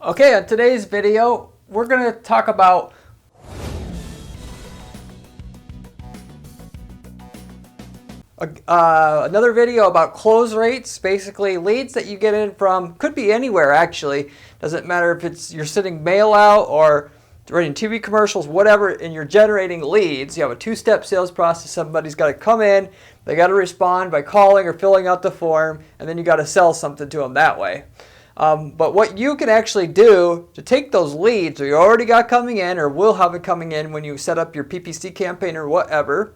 Okay, on today's video, we're going to talk about another video about close rates, basically leads that you get in from, could be anywhere actually, doesn't matter if it's you're sending mail out or running TV commercials, whatever, and you're generating leads. You have a two-step sales process. Somebody's got to come in, they got to respond by calling or filling out the form, and then you got to sell something to them that way. But what you can actually do to take those leads that you already got coming in or will have it coming in when you set up your PPC campaign or whatever,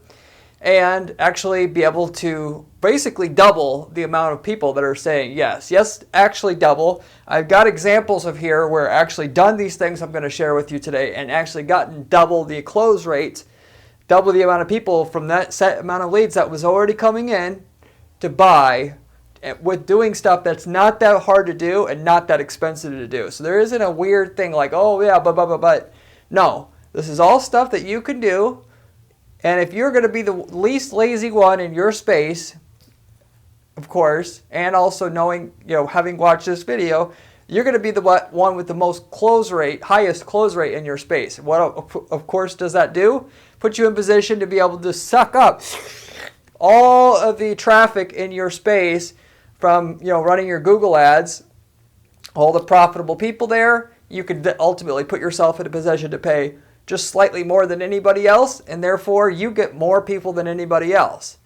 and actually be able to basically double the amount of people that are saying yes. Yes, actually double. I've got examples of here where I actually done these things I'm going to share with you today and actually gotten double the close rate, double the amount of people from that set amount of leads that was already coming in to buy, with doing stuff that's not that hard to do and not that expensive to do. So there isn't a weird thing like, oh yeah, but. No, this is all stuff that you can do. And if you're going to be the least lazy one in your space, of course, and also knowing, having watched this video, you're going to be the one with the most close rate, highest close rate in your space. What, of course, does that do? Put you in position to be able to suck up all of the traffic in your space from, running your Google ads, all the profitable people there. You could ultimately put yourself in a position to pay just slightly more than anybody else, and therefore you get more people than anybody else.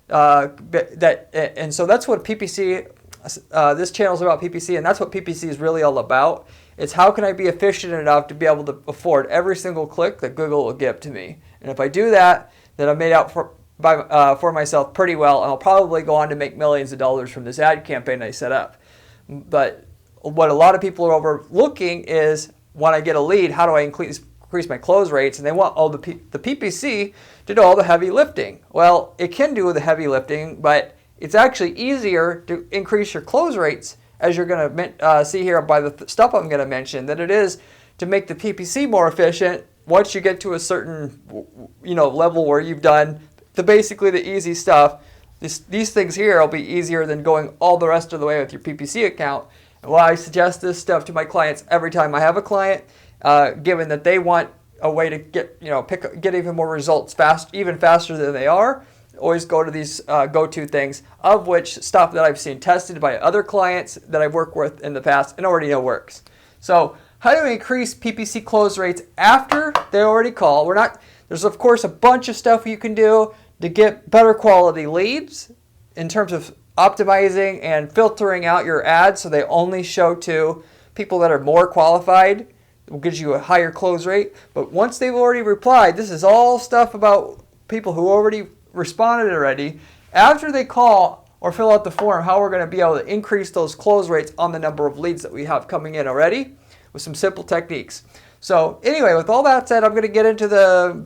And so that's what PPC, this channel is about PPC, and that's what PPC is really all about. It's how can I be efficient enough to be able to afford every single click that Google will give to me. And if I do that, then I've made out for myself pretty well, and I'll probably go on to make millions of dollars from this ad campaign I set up. But what a lot of people are overlooking is when I get a lead, how do I increase my close rates? And they want all the PPC to do all the heavy lifting. Well, it can do the heavy lifting, but it's actually easier to increase your close rates, as you're going to see here by the stuff I'm going to mention, than it is to make the PPC more efficient once you get to a certain level where you've done basically the easy stuff. These things here will be easier than going all the rest of the way with your PPC account. And why I suggest this stuff to my clients every time I have a client, given that they want a way to get get even more results even faster than they are, always go to these go-to things, of which stuff that I've seen tested by other clients that I've worked with in the past and already know works. So how do we increase PPC close rates after they already call? There's of course a bunch of stuff you can do to get better quality leads in terms of optimizing and filtering out your ads so they only show to people that are more qualified. It gives you a higher close rate. But once they've already replied, this is all stuff about people who already responded already. After they call or fill out the form, how we're going to be able to increase those close rates on the number of leads that we have coming in already with some simple techniques. So anyway, with all that said, I'm going to get into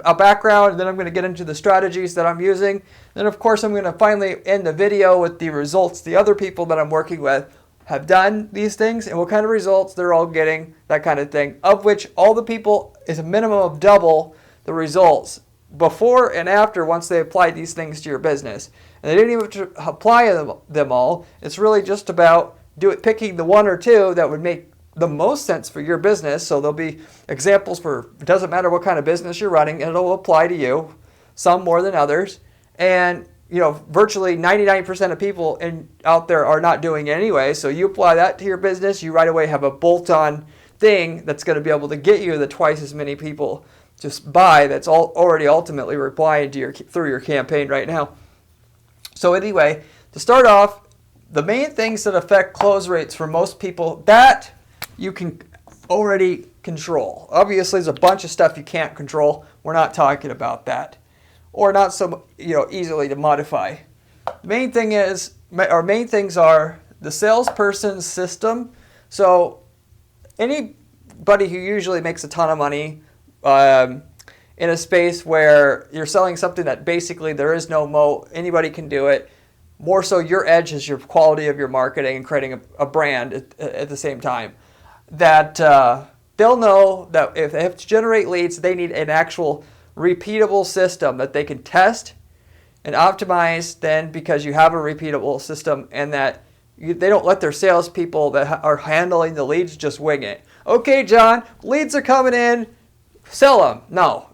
a background, and then I'm going to get into the strategies that I'm using. Then of course I'm going to finally end the video with the results the other people that I'm working with have done these things and what kind of results they're all getting, that kind of thing, of which all the people is a minimum of double the results before and after once they apply these things to your business. And they didn't even apply them all. It's really just about picking the one or two that would make the most sense for your business. So there'll be examples for, it doesn't matter what kind of business you're running, it'll apply to you, some more than others. And virtually 99% of people out there are not doing it anyway. So you apply that to your business, you right away have a bolt-on thing that's going to be able to get you the twice as many people just buy that's already ultimately replying to through your campaign right now. So anyway, to start off, the main things that affect close rates for most people that you can already control. Obviously, there's a bunch of stuff you can't control. We're not talking about that, or not so easily to modify. The main things are the salesperson's system. So anybody who usually makes a ton of money in a space where you're selling something that basically there is no moat, anybody can do it. More so, your edge is your quality of your marketing and creating a brand at the same time. That they'll know that if they have to generate leads, they need an actual repeatable system that they can test and optimize then, because you have a repeatable system, and that They don't let their salespeople that are handling the leads just wing it. Okay, John, leads are coming in, sell them. No,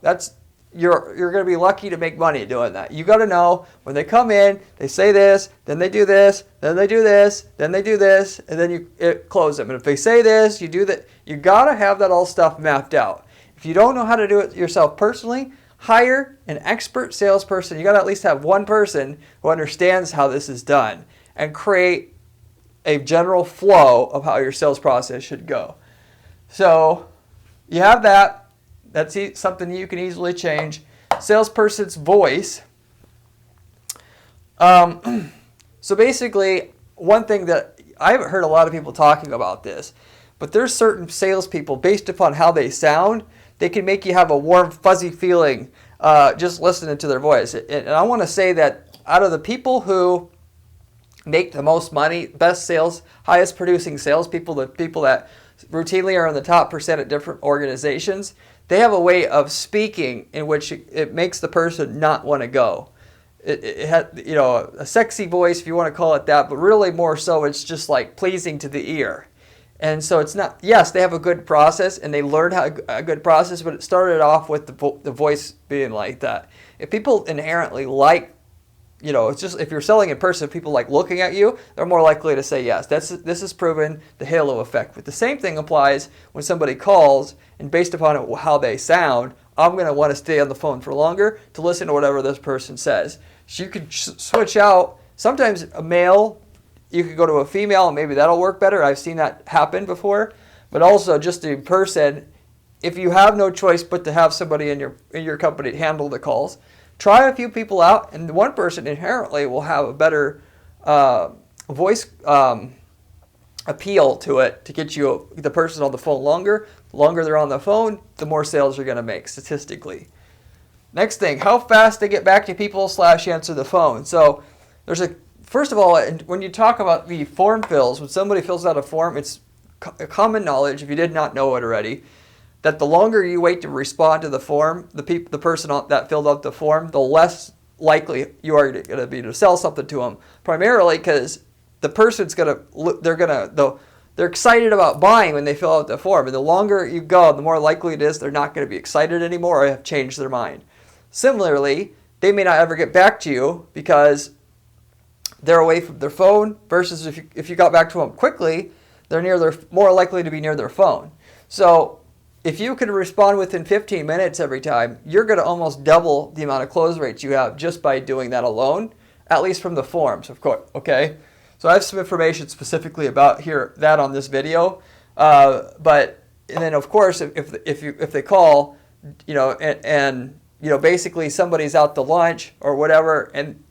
you're going to be lucky to make money doing that. You got to know when they come in, they say this, then they do this, then they do this, then they do this, and then you close them. And if they say this, you do that. You got to have that all stuff mapped out. If you don't know how to do it yourself personally, hire an expert salesperson. You got to at least have one person who understands how this is done and create a general flow of how your sales process should go. So you have that. That's something you can easily change. Salesperson's voice. So basically, one thing that I haven't heard a lot of people talking about this, but there's certain salespeople based upon how they sound, they can make you have a warm, fuzzy feeling just listening to their voice. And I want to say that out of the people who make the most money, best sales, highest producing salespeople, the people that routinely are in the top percent at different organizations, they have a way of speaking in which it makes the person not want to go. It has, a sexy voice, if you want to call it that, but really more so it's just like pleasing to the ear. And so it's not, yes, they have a good process and they learned how a good process, but it started off with the voice being like that. If people inherently like, it's just, if you're selling in person, people like looking at you, they're more likely to say yes. This is proven, the halo effect. But the same thing applies when somebody calls, and based upon how they sound, I'm going to want to stay on the phone for longer to listen to whatever this person says. So you could switch out, sometimes a male, you could go to a female and maybe that'll work better. I've seen that happen before. But also just in person, if you have no choice but to have somebody in your company handle the calls, try a few people out, and one person inherently will have a better voice appeal to it to get you the person on the phone longer. The longer they're on the phone, the more sales you're going to make statistically. Next thing, how fast they get back to people / answer the phone. So first of all, when you talk about the form fills, when somebody fills out a form, it's common knowledge, if you did not know it already, that the longer you wait to respond to the form, the person that filled out the form, the less likely you are going to be to sell something to them. Primarily because the person's they're excited about buying when they fill out the form, and the longer you go, the more likely it is they're not going to be excited anymore or have changed their mind. Similarly, they may not ever get back to you because they're away from their phone. Versus if you got back to them quickly, they're more likely to be near their phone. So if you can respond within 15 minutes every time, you're going to almost double the amount of close rates you have just by doing that alone, at least from the forms, of course, okay? So I have some information specifically about that on this video. And then of course, if they call, basically somebody's out to lunch or whatever, and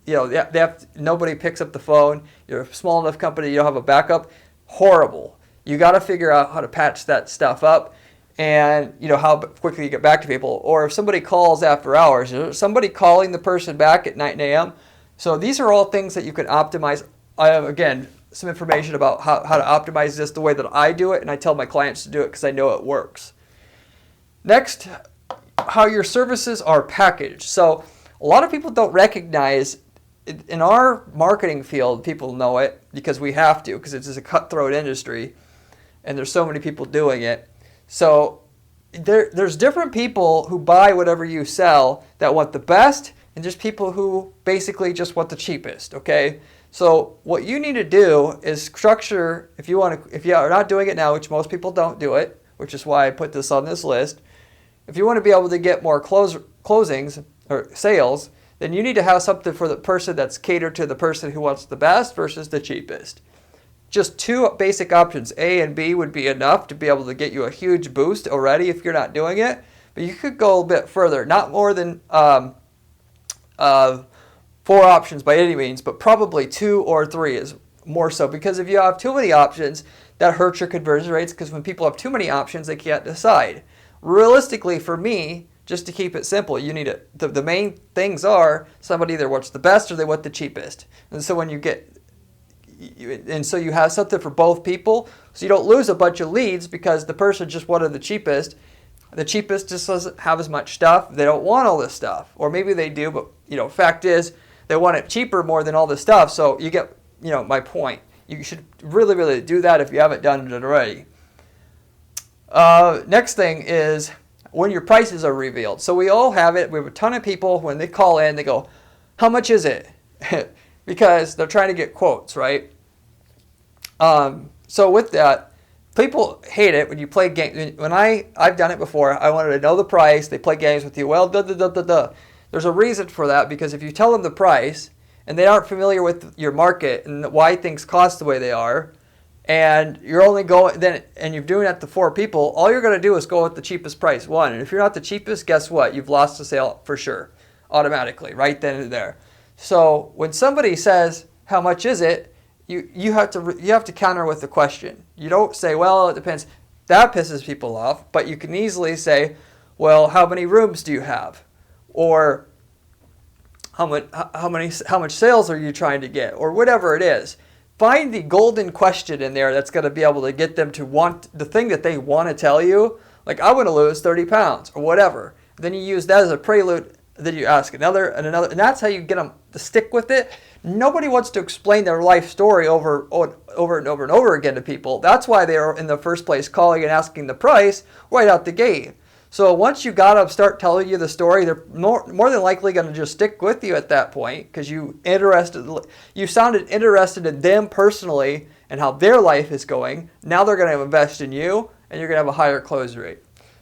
nobody picks up the phone. You're a small enough company, you don't have a backup. Horrible. You got to figure out how to patch that stuff up. And how quickly you get back to people. Or if somebody calls after hours, somebody calling the person back at 9 a.m. So these are all things that you can optimize. I have, again, some information about how to optimize this the way that I do it, and I tell my clients to do it because I know it works. Next, how your services are packaged. So a lot of people don't recognize, in our marketing field, people know it because we have to, because it's a cutthroat industry and there's so many people doing it. So there's different people who buy whatever you sell that want the best, and just people who basically just want the cheapest, okay? So what you need to do is structure, if you are not doing it now, which most people don't do it, which is why I put this on this list, if you want to be able to get more closings or sales, then you need to have something for the person that's catered to the person who wants the best versus the cheapest. Just two basic options, A and B, would be enough to be able to get you a huge boost already if you're not doing it. But you could go a bit further, not more than 4 options by any means, but probably 2 or 3 is more so. Because if you have too many options, that hurts your conversion rates, because when people have too many options, they can't decide. Realistically, for me, just to keep it simple, you need the main things are somebody either wants the best or they want the cheapest. And so when you get so you have something for both people, so you don't lose a bunch of leads because the person just wanted the cheapest. The cheapest just doesn't have as much stuff. They don't want all this stuff, or maybe they do, but fact is they want it cheaper more than all this stuff. So you get my point. You should really do that if you haven't done it already. Next thing is when your prices are revealed. So we all have it. We have a ton of people, when they call in, they go, how much is it? Because they're trying to get quotes, right? So with that, people hate it when you play games. When I've done it before, I wanted to know the price. They play games with you. Well, There's a reason for that, because if you tell them the price and they aren't familiar with your market and why things cost the way they are, and you're only going then, and you're doing that to 4 people, all you're going to do is go with the cheapest price, one. And if you're not the cheapest, guess what? You've lost the sale for sure, automatically, right then and there. So when somebody says, how much is it? You have to counter with the question. You don't say, well, it depends. That pisses people off. But you can easily say, well, how many rooms do you have? Or how much sales are you trying to get? Or whatever it is. Find the golden question in there that's going to be able to get them to want the thing that they want to tell you. Like, I want to lose 30 pounds or whatever. Then you use that as a prelude. Then you ask another and another. And that's how you get them to stick with it. Nobody wants to explain their life story over and over again to people. That's why they are in the first place calling and asking the price right out the gate. So once you got them start telling you the story, they're more than likely going to just stick with you at that point, because you sounded interested in them personally and how their life is going. Now they're going to invest in you, and you're going to have a higher close rate.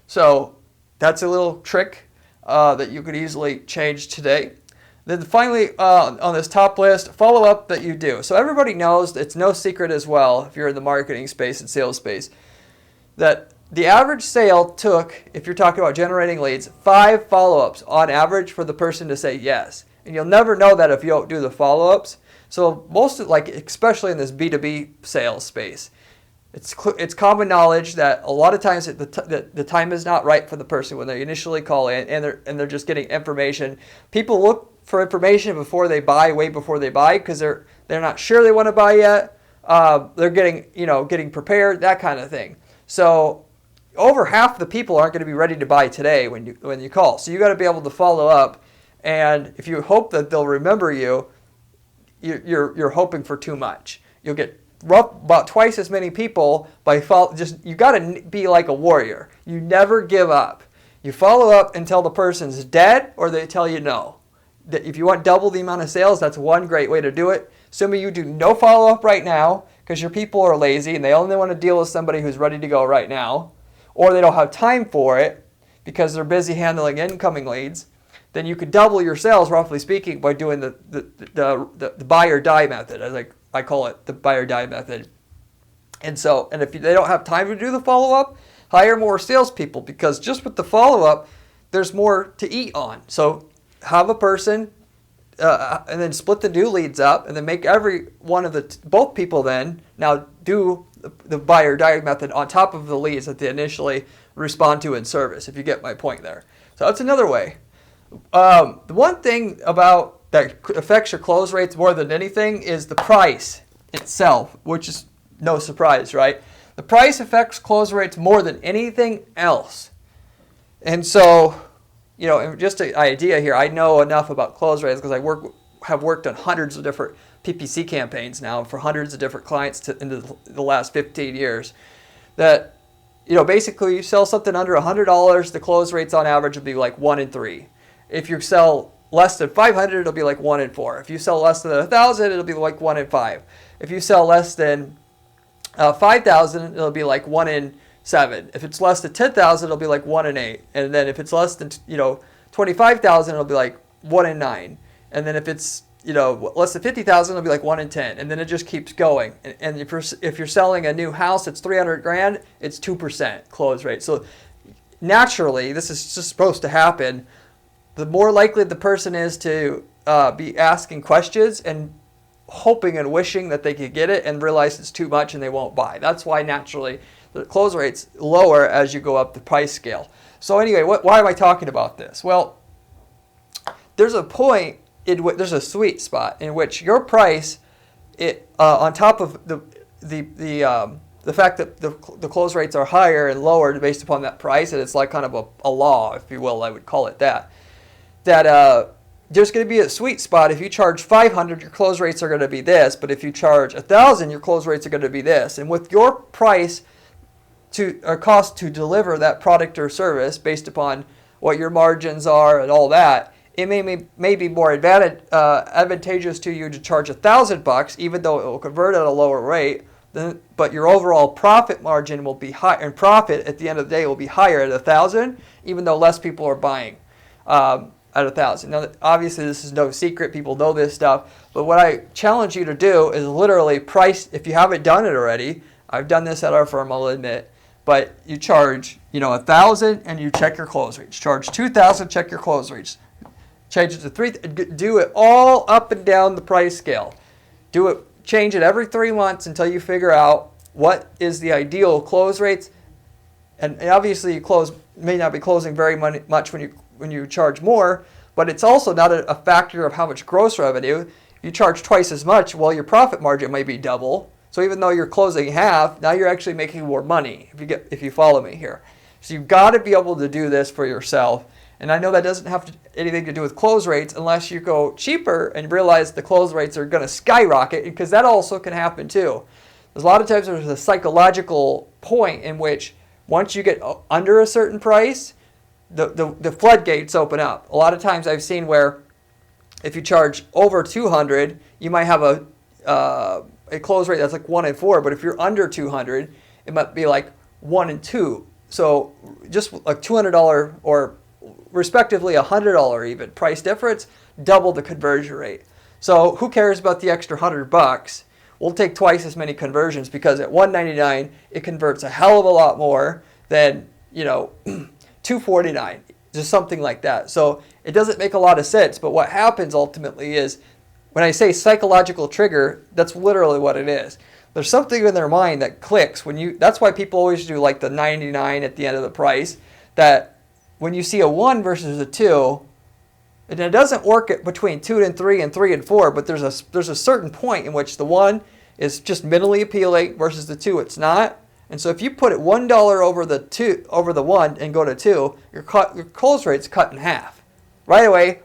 So that's a little trick that you could easily change today. Then finally, on this top list, follow-up that you do. So everybody knows, it's no secret as well, if you're in the marketing space and sales space, that the average sale took, if you're talking about generating leads, 5 follow-ups on average for the person to say yes. And you'll never know that if you don't do the follow-ups. So especially in this B2B sales space, it's common knowledge that a lot of times the time is not right for the person when they initially call in, and they're just getting information. People look for information before they buy, way before they buy, because they're not sure they want to buy yet. They're getting prepared, that kind of thing. So over half the people aren't going to be ready to buy today when you call. So you got to be able to follow up, and if you hope that they'll remember you, you're hoping for too much. You'll get about twice as many people by you got to be like a warrior. You never give up. You follow up until the person's dead or they tell you no. If you want double the amount of sales, that's one great way to do it. Some of you do no follow-up right now because your people are lazy and they only want to deal with somebody who's ready to go right now, or they don't have time for it because they're busy handling incoming leads. Then you could double your sales, roughly speaking, by doing the buy or die method. I call it the buy or die method. And if they don't have time to do the follow-up, hire more salespeople, because just with the follow-up, there's more to eat on. So have a person and then split the new leads up, and then make every one of both people then now do the buy or die method on top of the leads that they initially respond to in service, if you get my point there. So that's another way. The one thing about that affects your close rates more than anything is the price itself, which is no surprise, right? The price affects close rates more than anything else. And so, just an idea here, I know enough about close rates because I have worked on hundreds of different PPC campaigns now for hundreds of different clients in the last 15 years, that, basically you sell something under $100, the close rates on average would be like 1 in 3. If you sell less than 500, it'll be like 1 in 4. If you sell less than 1,000, it'll be like 1 in 5. If you sell less than 5,000, it'll be like 1 in 7. If it's less than 10,000, it'll be like 1 in 8. And then if it's less than 25,000, it'll be like 1 in 9. And then if it's less than 50,000, it'll be like 1 in 10. And then it just keeps going. And if you're selling a new house that's 300 grand, it's 2% close rate. So naturally, this is just supposed to happen. The more likely the person is to be asking questions and hoping and wishing that they could get it and realize it's too much and they won't buy. That's why naturally the close rate's lower as you go up the price scale. So anyway, why am I talking about this? Well, there's a point, there's a sweet spot in which your price, on top of the fact that the close rates are higher and lower based upon that price, and it's like kind of a law, if you will, I would call it that there's going to be a sweet spot. If you charge 500, your close rates are going to be this. But if you charge 1,000, your close rates are going to be this. And with your price or cost to deliver that product or service based upon what your margins are and all that, it may be more advantageous to you to charge $1,000, even though it will convert at a lower rate. But your overall profit margin will be high, and profit at the end of the day will be higher at 1,000, even though less people are buying at 1,000. Now, obviously, this is no secret; people know this stuff. But what I challenge you to do is literally price. If you haven't done it already, I've done this at our firm, I'll admit. But you charge, 1,000, and you check your close rates. Charge 2,000, check your close rates. Change it to 3. Do it all up and down the price scale. Change it every 3 months until you figure out what is the ideal close rates. And obviously, you may not be closing very much when you charge more, but it's also not a factor of how much gross revenue. You charge twice as much, well, your profit margin may be double. So even though you're closing half, now you're actually making more money, if you follow me here. So you've got to be able to do this for yourself. And I know that doesn't have anything to do with close rates unless you go cheaper and realize the close rates are going to skyrocket, because that also can happen too. There's a lot of times there's a psychological point in which once you get under a certain price, the floodgates open up. A lot of times I've seen where if you charge over 200, you might have a close rate that's like 1 in 4, but if you're under 200, it might be like 1 in 2. So just like $200 or respectively $100 even price difference, double the conversion rate. So who cares about the extra $100? We'll take twice as many conversions, because at $199 it converts a hell of a lot more than $249, just something like that. So it doesn't make a lot of sense. But what happens ultimately is, when I say psychological trigger, that's literally what it is. There's something in their mind that clicks that's why people always do like the 99 at the end of the price, that when you see a 1 versus a 2, and it doesn't work between 2 and 3 and 3 and 4, but there's a certain point in which the 1 is just mentally appealing versus the 2 it's not. And so if you put it $1 over the 1 and go to 2, your close rate's cut in half. Right away,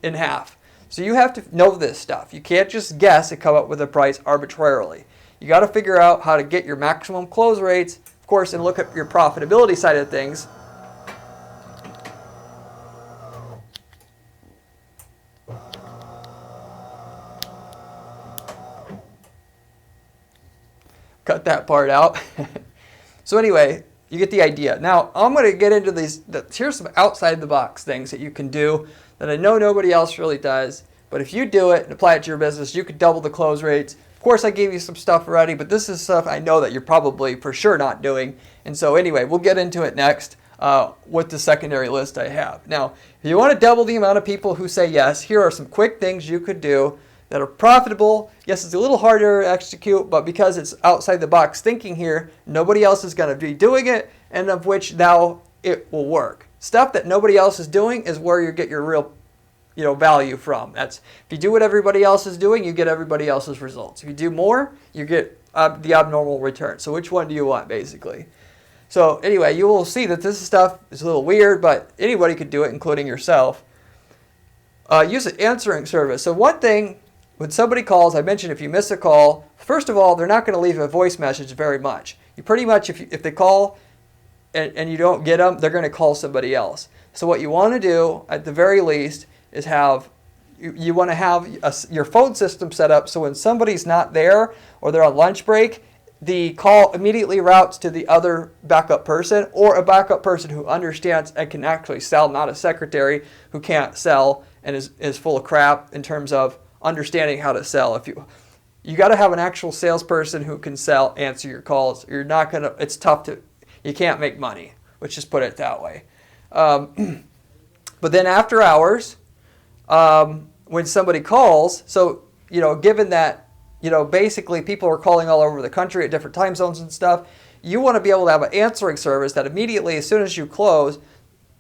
in half. So you have to know this stuff. You can't just guess and come up with a price arbitrarily. You got to figure out how to get your maximum close rates, of course, and look at your profitability side of things. Cut that part out. So anyway, you get the idea. Now, I'm going to get into these. Here's some outside the box things that you can do that I know nobody else really does. But if you do it and apply it to your business, you could double the close rates. Of course, I gave you some stuff already, but this is stuff I know that you're probably for sure not doing. And so anyway, we'll get into it next with the secondary list I have. Now, if you want to double the amount of people who say yes, here are some quick things you could do that are profitable. Yes, it's a little harder to execute, but because it's outside the box thinking here, nobody else is going to be doing it, and of which now it will work. Stuff that nobody else is doing is where you get your real value from. That's if you do what everybody else is doing, you get everybody else's results. If you do more, you get the abnormal return. So which one do you want, basically? So anyway, you will see that this stuff is a little weird, but anybody could do it, including yourself. Use an answering service. So one thing, when somebody calls, I mentioned if you miss a call, first of all, they're not going to leave a voice message very much. You pretty much, if they call and you don't get them, they're going to call somebody else. So what you want to do, at the very least, is you want to have your phone system set up so when somebody's not there or they're on lunch break, the call immediately routes to the other backup person, or a backup person who understands and can actually sell, not a secretary who can't sell and is full of crap in terms of understanding how to sell. If you got to have an actual salesperson who can answer your calls. It's tough you can't make money. Let's just put it that way. But then after hours, when somebody calls, so, given that, basically people are calling all over the country at different time zones and stuff, you want to be able to have an answering service that immediately, as soon as you close,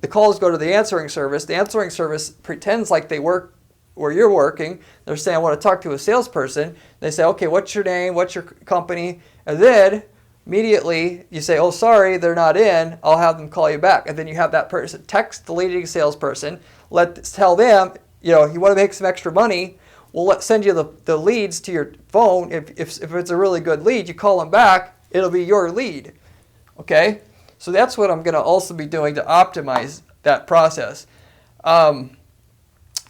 the calls go to the answering service. The answering service pretends like they work where you're working. They're saying, I want to talk to a salesperson. They say, okay, what's your name? What's your company? And then immediately you say, oh, sorry, they're not in. I'll have them call you back. And then you have that person text the leading salesperson, tell them, you want to make some extra money, we'll send you the leads to your phone. If it's a really good lead, you call them back, it'll be your lead. Okay? So that's what I'm going to also be doing to optimize that process.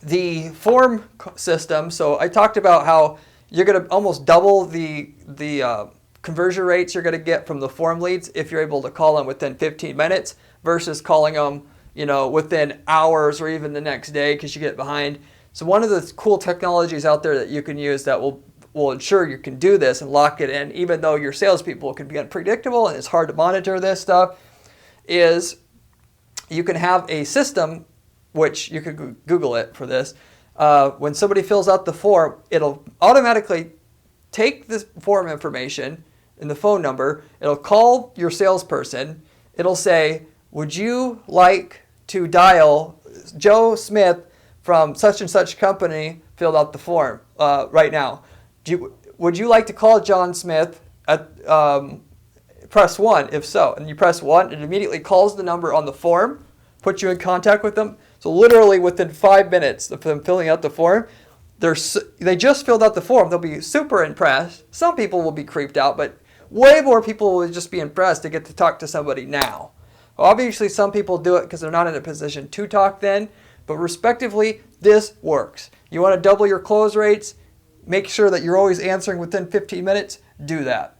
The form system, so I talked about how you're going to almost double the conversion rates you're going to get from the form leads if you're able to call them within 15 minutes versus calling them, within hours or even the next day because you get behind. So one of the cool technologies out there that you can use that will ensure you can do this and lock it in, even though your salespeople can be unpredictable and it's hard to monitor this stuff, is you can have a system, which you could Google it for this. When somebody fills out the form, it'll automatically take this form information and the phone number. It'll call your salesperson. It'll say, would you like to dial Joe Smith from such and such company filled out the form right now? Would you like to call John Smith at press 1 if so? And you press 1, it immediately calls the number on the form, puts you in contact with them. So literally within 5 minutes of them filling out the form, they just filled out the form. They'll be super impressed. Some people will be creeped out, but way more people will just be impressed to get to talk to somebody now. Obviously, some people do it because they're not in a position to talk then, but respectively, this works. You want to double your close rates, make sure that you're always answering within 15 minutes, do that.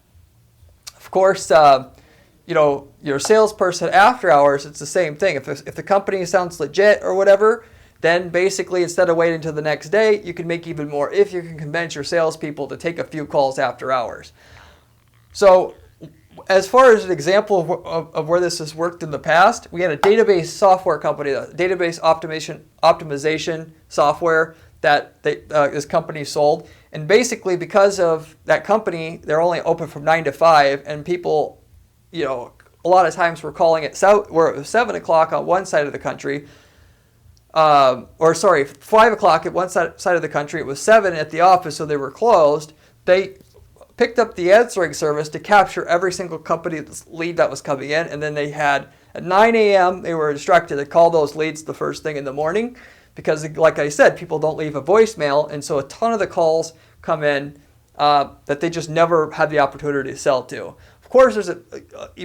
Of course, your salesperson after hours, it's the same thing. If the company sounds legit or whatever, then basically instead of waiting until the next day, you can make even more if you can convince your salespeople to take a few calls after hours. So as far as an example of where this has worked in the past, we had a database software company, a database optimization software that this company sold. And basically because of that company, they're only open from 9 to 5, and people, a lot of times were calling it where it was 7 o'clock on one side of the country, 5 o'clock at one side of the country. It was 7 at the office, so they were closed. They picked up the answering service to capture every single company's lead that was coming in, and then they had, at 9 a.m., they were instructed to call those leads the first thing in the morning because, like I said, people don't leave a voicemail, and so a ton of the calls come in that they just never had the opportunity to sell to. Of course,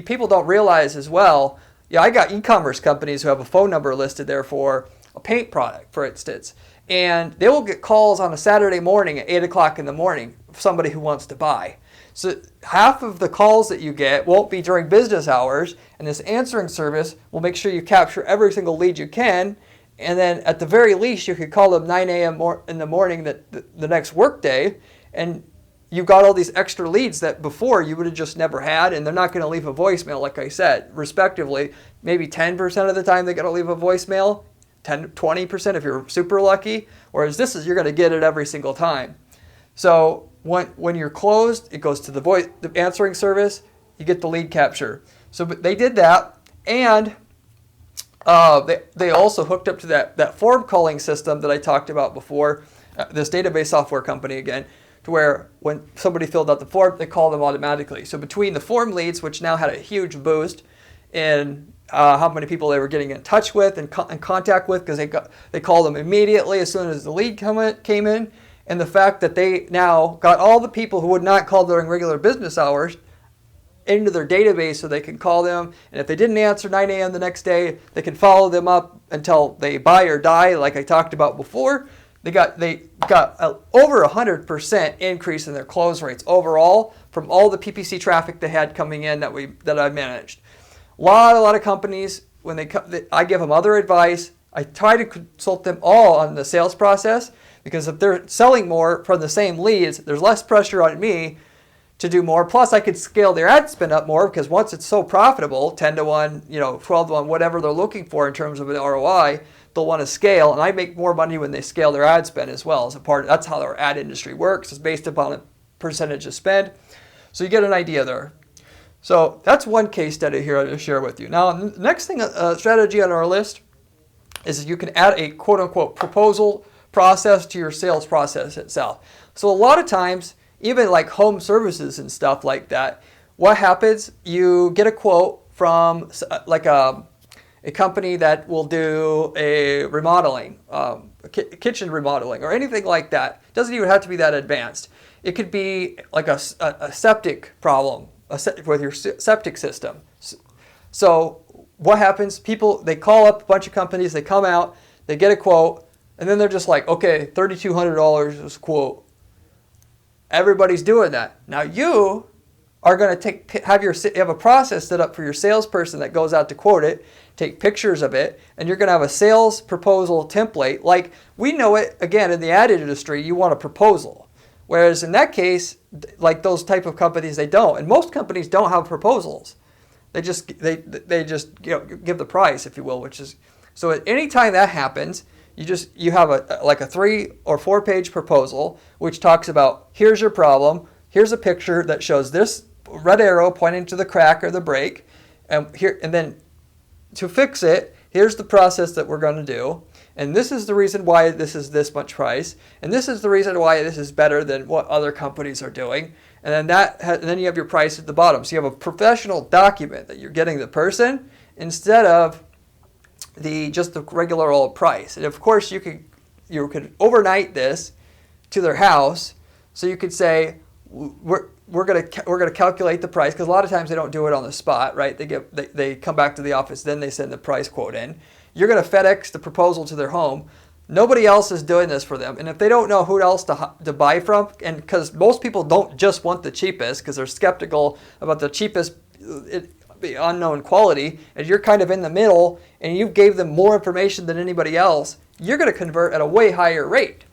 people don't realize as well, I got e-commerce companies who have a phone number listed there for a paint product, for instance, and they will get calls on a Saturday morning at 8 o'clock in the morning of somebody who wants to buy. So half of the calls that you get won't be during business hours, and this answering service will make sure you capture every single lead you can, and then at the very least you could call them 9 a.m. in the morning the next work day, and you've got all these extra leads that before you would have just never had, and they're not going to leave a voicemail, like I said, respectively. Maybe 10% of the time they're going to leave a voicemail, 20% if you're super lucky, whereas you're going to get it every single time. So when you're closed, it goes to the answering service, you get the lead capture. So but they did that, and they also hooked up to that form calling system that I talked about before, this database software company again, to where when somebody filled out the form, they call them automatically. So between the form leads, which now had a huge boost in how many people they were getting in touch with and contact with, because they called them immediately as soon as the lead came in, and the fact that they now got all the people who would not call during regular business hours into their database so they can call them, and if they didn't answer 9 a.m. the next day, they can follow them up until they buy or die, like I talked about before. They got over 100% increase in their close rates overall from all the PPC traffic they had coming in that I managed. A lot of companies, when I give them other advice, I try to consult them all on the sales process, because if they're selling more from the same leads, there's less pressure on me to do more. Plus, I could scale their ad spend up more, because once it's so profitable, 10 to 1, 12 to 1, whatever they're looking for in terms of an ROI, they'll want to scale, and I make more money when they scale their ad spend as well. That's how our ad industry works. It's based upon a percentage of spend. So you get an idea there. So that's one case study here to share with you. Now, the next thing, strategy on our list is you can add a quote-unquote proposal process to your sales process itself. So a lot of times, even like home services and stuff like that, what happens, you get a quote from like a company that will do a remodeling, kitchen remodeling, or anything like that. It doesn't even have to be that advanced. It could be like a septic problem with your septic system. So what happens? People, they call up a bunch of companies, they come out, they get a quote, and then they're just like, okay, $3,200 is a quote. Everybody's doing that. Now you are going to have a process set up for your salesperson that goes out to quote it, take pictures of it, and you're going to have a sales proposal template. Like we know it, again, in the ad industry, you want a proposal. Whereas in that case, like those type of companies, they don't. And most companies don't have proposals. They just give the price, if you will, which is, so at any time that happens, you have a 3 or 4 page proposal, which talks about, here's your problem, here's a picture that shows this red arrow pointing to the crack or the break, and then to fix it, here's the process that we're going to do, and this is the reason why this is this much price, and this is the reason why this is better than what other companies are doing, and then you have your price at the bottom. So you have a professional document that you're getting the person instead of just the regular old price. And of course you could overnight this to their house, so you could say we're gonna calculate the price, because a lot of times they don't do it on the spot, right? They come back to the office, then they send the price quote in. You're gonna FedEx the proposal to their home. Nobody else is doing this for them, and if they don't know who else to buy from, and because most people don't just want the cheapest, because they're skeptical about the cheapest unknown quality, and you're kind of in the middle, and you gave them more information than anybody else, you're going to convert at a way higher rate.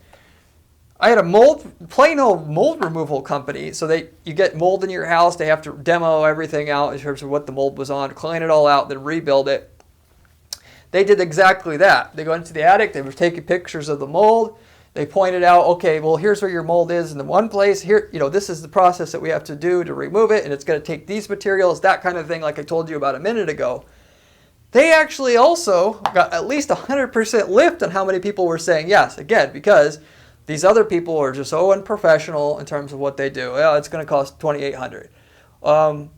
I had a plain old mold removal company. So you get mold in your house. They have to demo everything out in terms of what the mold was on, clean it all out, then rebuild it. They did exactly that. They go into the attic. They were taking pictures of the mold. They pointed out, okay, well, here's where your mold is in the one place. Here, this is the process that we have to do to remove it, and it's going to take these materials, that kind of thing, like I told you about a minute ago. They actually also got at least 100% lift on how many people were saying yes. Again, because these other people are just so unprofessional in terms of what they do. Well, it's going to cost $2,800. And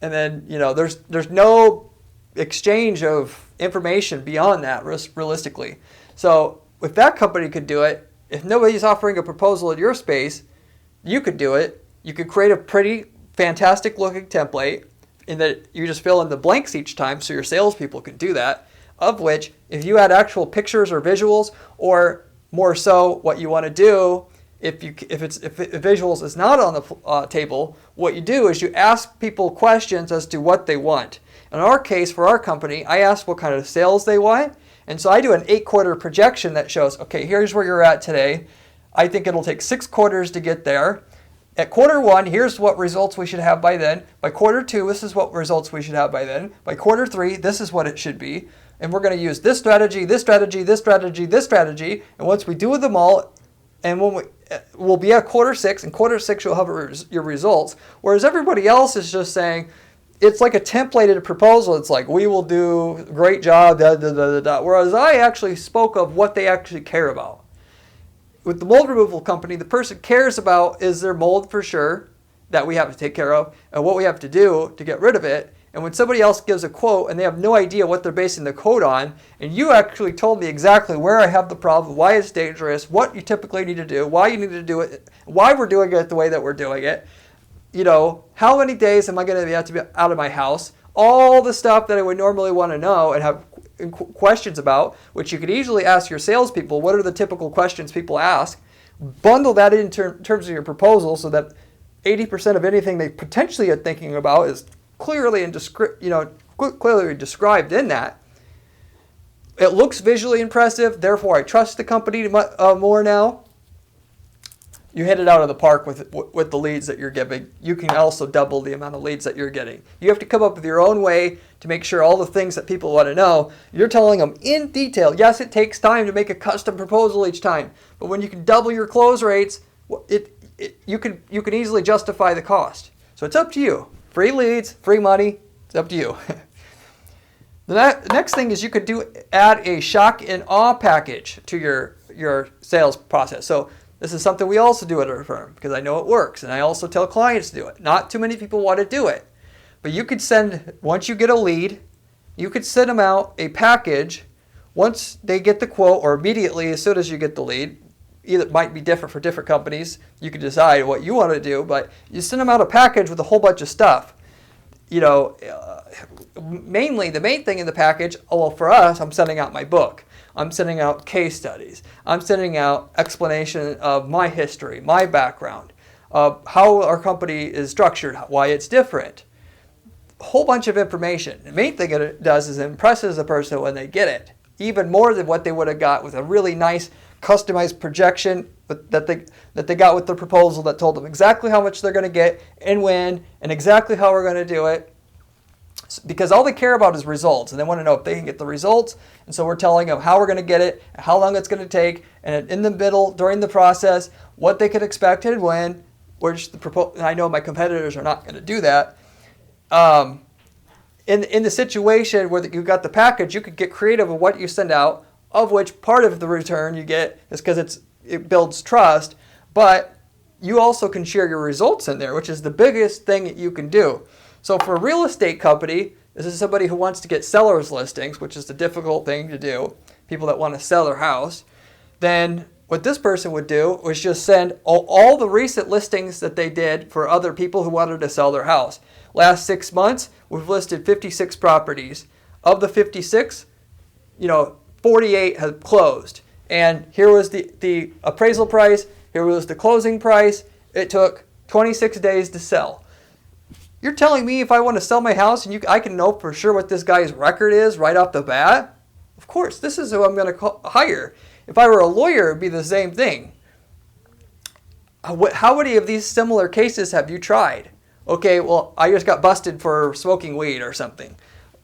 then, there's no exchange of information beyond that, realistically. So if that company could do it, if nobody's offering a proposal in your space, you could do it. You could create a pretty fantastic looking template in that you just fill in the blanks each time, so your salespeople can do that, of which if you had actual pictures or visuals, or more so what you want to do, if visuals is not on the table, what you do is you ask people questions as to what they want. In our case, for our company, I asked what kind of sales they want. And so I do an 8-quarter projection that shows, okay, here's where you're at today. I think it'll take 6 quarters to get there. At quarter 1, here's what results we should have by then. By quarter 2, this is what results we should have by then. By quarter 3, this is what it should be. And we're going to use this strategy, this strategy, this strategy, this strategy. And once we do them all, and when we'll be at quarter 6, and quarter 6 you'll have your results. Whereas everybody else is just saying, it's like a templated proposal. It's like, we will do a great job, da, da, da, da, da. Whereas I actually spoke of what they actually care about. With the mold removal company, the person cares about, is there mold for sure that we have to take care of, and what we have to do to get rid of it. And when somebody else gives a quote and they have no idea what they're basing the quote on, and you actually told me exactly where I have the problem, why it's dangerous, what you typically need to do, why you need to do it, why we're doing it the way that we're doing it, how many days am I going to have to be out of my house? All the stuff that I would normally want to know and have questions about, which you could easily ask your salespeople. What are the typical questions people ask? Bundle that in terms of your proposal so that 80% of anything they potentially are thinking about is clearly clearly described in that. It looks visually impressive. Therefore, I trust the company more now. You hit it out of the park with the leads that you're giving. You can also double the amount of leads that you're getting. You have to come up with your own way to make sure all the things that people want to know, you're telling them in detail. Yes, it takes time to make a custom proposal each time, but when you can double your close rates, you can easily justify the cost. So it's up to you. Free leads, free money, it's up to you. The next thing is you could add a shock and awe package to your sales process. So this is something we also do at our firm because I know it works, and I also tell clients to do it. Not too many people want to do it, but you could send, once you get a lead, you could send them out a package once they get the quote, or immediately as soon as you get the lead. Either it might be different for different companies. You can decide what you want to do, but you send them out a package with a whole bunch of stuff. Mainly the main thing in the package, for us, I'm sending out my book. I'm sending out case studies. I'm sending out explanation of my history, my background, how our company is structured, why it's different. A whole bunch of information. The main thing it does is it impresses a person when they get it, even more than what they would have got with a really nice customized projection that they got with the proposal that told them exactly how much they're going to get and when and exactly how we're going to do it. Because all they care about is results, and they want to know if they can get the results. And so we're telling them how we're going to get it, how long it's going to take, and in the middle, during the process, what they could expect and when. Which I know my competitors are not going to do that. In the situation where you got the package, you could get creative with what you send out, of which part of the return you get is because it builds trust, but you also can share your results in there, which is the biggest thing that you can do. So for a real estate company, this is somebody who wants to get seller's listings, which is the difficult thing to do, people that want to sell their house. Then what this person would do was just send all the recent listings that they did for other people who wanted to sell their house. Last 6 months, we've listed 56 properties. Of the 56, 48 have closed. And here was the appraisal price. Here was the closing price. It took 26 days to sell. You're telling me if I want to sell my house and I can know for sure what this guy's record is right off the bat? Of course, this is who I'm going to hire. If I were a lawyer, it would be the same thing. How many of these similar cases have you tried? Okay, well, I just got busted for smoking weed or something.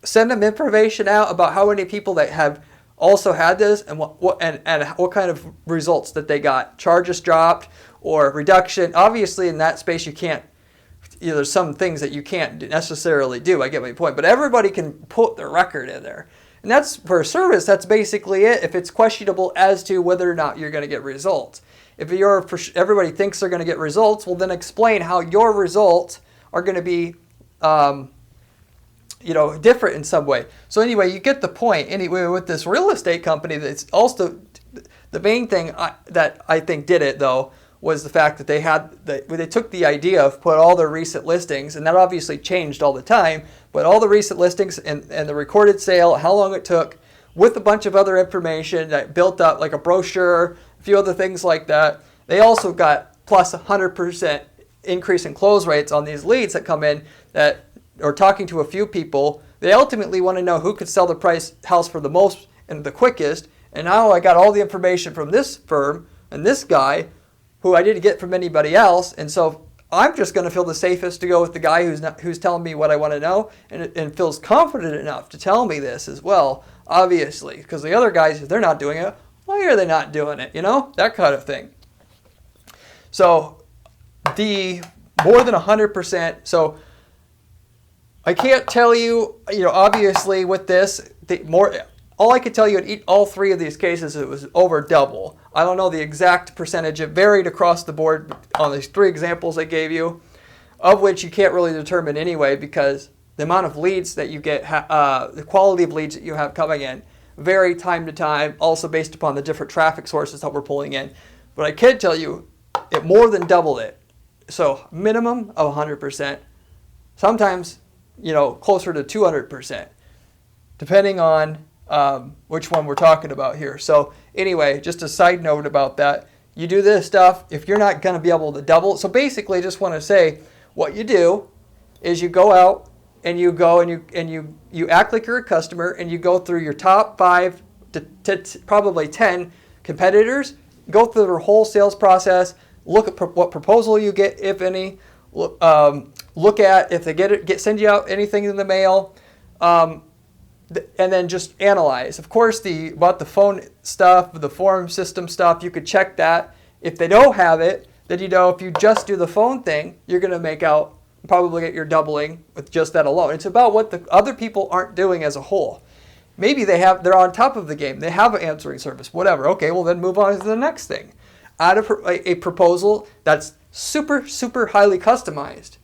Send them information out about how many people that have also had this and what kind of results that they got. Charges dropped or reduction. Obviously, in that space, you can't. There's some things that you can't necessarily do. I get my point. But everybody can put their record in there. And that's for a service, that's basically it. If it's questionable as to whether or not you're going to get results. If everybody thinks they're going to get results, well, then explain how your results are going to be different in some way. So anyway, you get the point. Anyway, with this real estate company, that's also the main thing that I think did it, though, was the fact that they took the idea of put all their recent listings, and that obviously changed all the time, but all the recent listings and the recorded sale, how long it took, with a bunch of other information that built up, like a brochure, a few other things like that. They also got plus 100% increase in close rates on these leads that come in that are talking to a few people. They ultimately want to know who could sell the house for the most and the quickest, and now I got all the information from this firm and this guy who I didn't get from anybody else, and so I'm just going to feel the safest to go with the guy who's telling me what I want to know and feels confident enough to tell me this as well, obviously, because the other guys, if they're not doing it, why are they not doing it, that kind of thing. So the more than 100%, so I can't tell you, obviously with this, all I could tell you in all three of these cases, it was over double. I don't know the exact percentage. It varied across the board on these three examples I gave you, of which you can't really determine anyway because the amount of leads that you get, the quality of leads that you have coming in, vary time to time, also based upon the different traffic sources that we're pulling in. But I can tell you, it more than doubled it. So minimum of 100%. Sometimes, closer to 200%, depending on which one we're talking about here. So anyway, just a side note about that. You do this stuff, if you're not going to be able to double. So basically, I just want to say what you do is you go out and you go and you act like you're a customer and you go through your top 5 to probably 10 competitors, go through their whole sales process, look at what proposal you get, if any, look at if they send you out anything in the mail, and then just analyze. Of course, about the phone stuff, the form system stuff, you could check that. If they don't have it, then if you just do the phone thing, you're going to probably get your doubling with just that alone. It's about what the other people aren't doing as a whole. Maybe they're on top of the game. They have an answering service, whatever. Okay, well then move on to the next thing. Add a proposal that's super, super highly customized.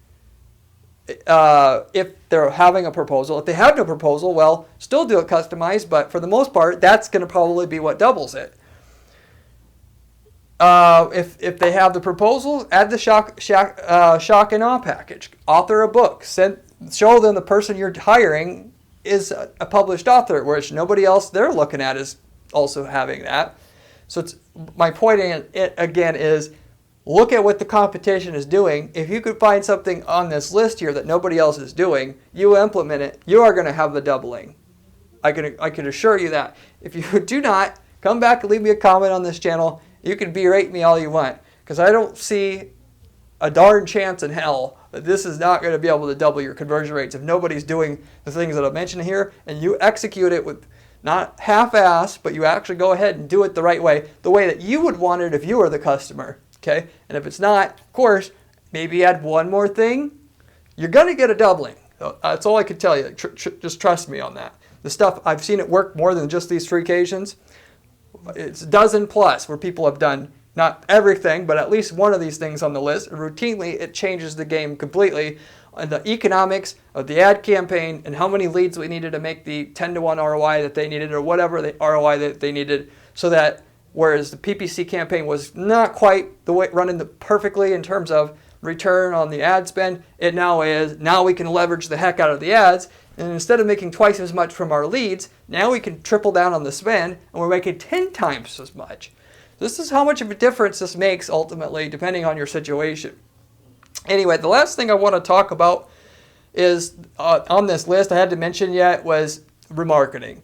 if they're having a proposal. If they have no proposal, well, still do it customized, but for the most part, that's going to probably be what doubles it. If they have the proposal, add the shock and awe package. Author a book. Show them the person you're hiring is a published author, which nobody else they're looking at is also having that. So my point again is, look at what the competition is doing. If you could find something on this list here that nobody else is doing, you implement it, you are going to have the doubling. I can assure you that. If you do not, come back and leave me a comment on this channel. You can berate me all you want, because I don't see a darn chance in hell that this is not going to be able to double your conversion rates if nobody's doing the things that I've mentioned here, and you execute it with not half-ass, but you actually go ahead and do it the right way, the way that you would want it if you were the customer. Okay? And if it's not, of course, maybe add one more thing. You're going to get a doubling. That's all I can tell you. Just trust me on that. The stuff, I've seen it work more than just these 3 occasions. It's a dozen plus where people have done not everything, but at least one of these things on the list. And routinely, it changes the game completely on the economics of the ad campaign and how many leads we needed to make the 10-to-1 ROI that they needed, or whatever the ROI that they needed, so that whereas the PPC campaign was not quite the way running perfectly in terms of return on the ad spend, it now is. Now we can leverage the heck out of the ads, and instead of making twice as much from our leads, now we can triple down on the spend, and we're making 10 times as much. This is how much of a difference this makes ultimately, depending on your situation. Anyway, the last thing I want to talk about is on this list I had to mention yet was remarketing.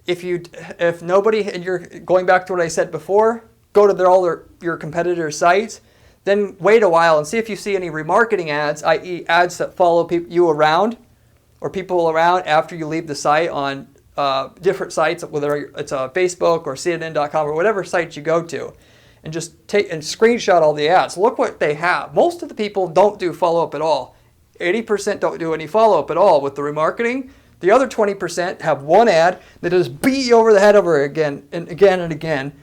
If nobody, and you're going back to what I said before, go to all your competitors' sites, then wait a while and see if you see any remarketing ads, i.e. ads that follow you around or people around after you leave the site on different sites, whether it's Facebook or CNN.com or whatever site you go to, and just take and screenshot all the ads. Look what they have. Most of the people don't do follow-up at all. 80% don't do any follow-up at all with the remarketing. The other 20% have one ad that just beat you over the head over again and again and again.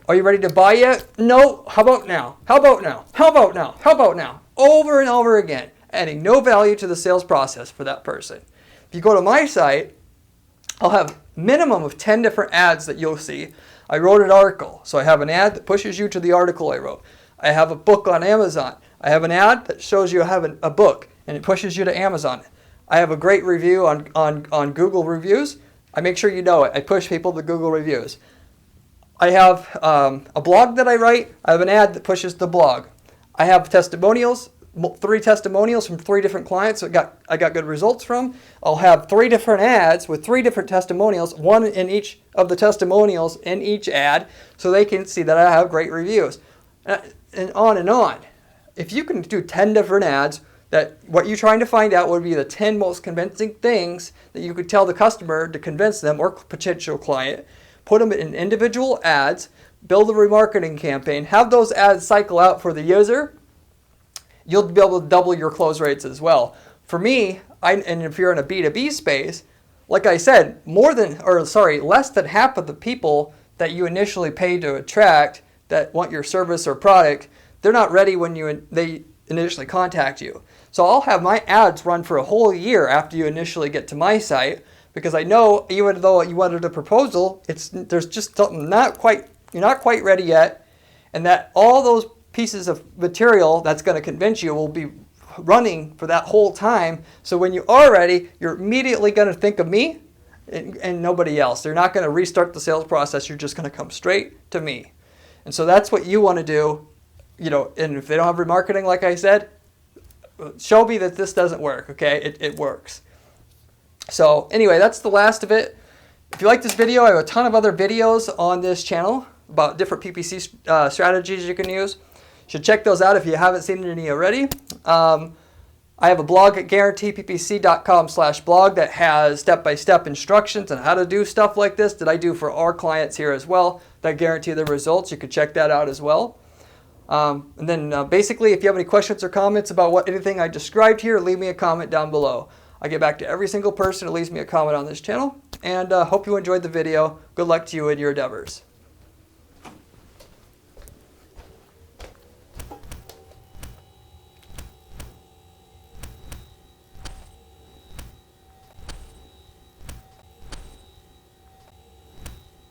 Are you ready to buy yet? No. How about now? How about now? How about now? How about now? Over and over again, adding no value to the sales process for that person. If you go to my site, I'll have minimum of 10 different ads that you'll see. I wrote an article, so I have an ad that pushes you to the article I wrote. I have a book on Amazon. I have an ad that shows you I have a book, and it pushes you to Amazon. I have a great review on Google Reviews. I make sure you know it. I push people to Google Reviews. I have a blog that I write. I have an ad that pushes the blog. I have testimonials, 3 testimonials from 3 different clients that I got good results from. I'll have 3 different ads with 3 different testimonials, one in each of the testimonials in each ad, so they can see that I have great reviews. And on and on. If you can do 10 different ads, that what you're trying to find out would be the 10 most convincing things that you could tell the customer to convince them or potential client, put them in individual ads, build a remarketing campaign, have those ads cycle out for the user, you'll be able to double your close rates as well. For me, and if you're in a B2B space, like I said, less than half of the people that you initially pay to attract that want your service or product, they're not ready when they initially contact you. So I'll have my ads run for a whole year after you initially get to my site, because I know even though you wanted a proposal, there's just something you're not quite ready yet, and that all those pieces of material that's going to convince you will be running for that whole time. So when you are ready, you're immediately going to think of me and nobody else. They're not going to restart the sales process. You're just going to come straight to me. And so that's what you want to do. And if they don't have remarketing, like I said, show me that this doesn't work, okay? It works. So anyway, that's the last of it. If you like this video, I have a ton of other videos on this channel about different PPC strategies you can use. You should check those out if you haven't seen any already. I have a blog at guaranteeppc.com/blog that has step-by-step instructions on how to do stuff like this that I do for our clients here as well that guarantee the results. You could check that out as well. And then basically, if you have any questions or comments about anything I described here, leave me a comment down below. I get back to every single person who leaves me a comment on this channel, and hope you enjoyed the video. Good luck to you in your endeavors.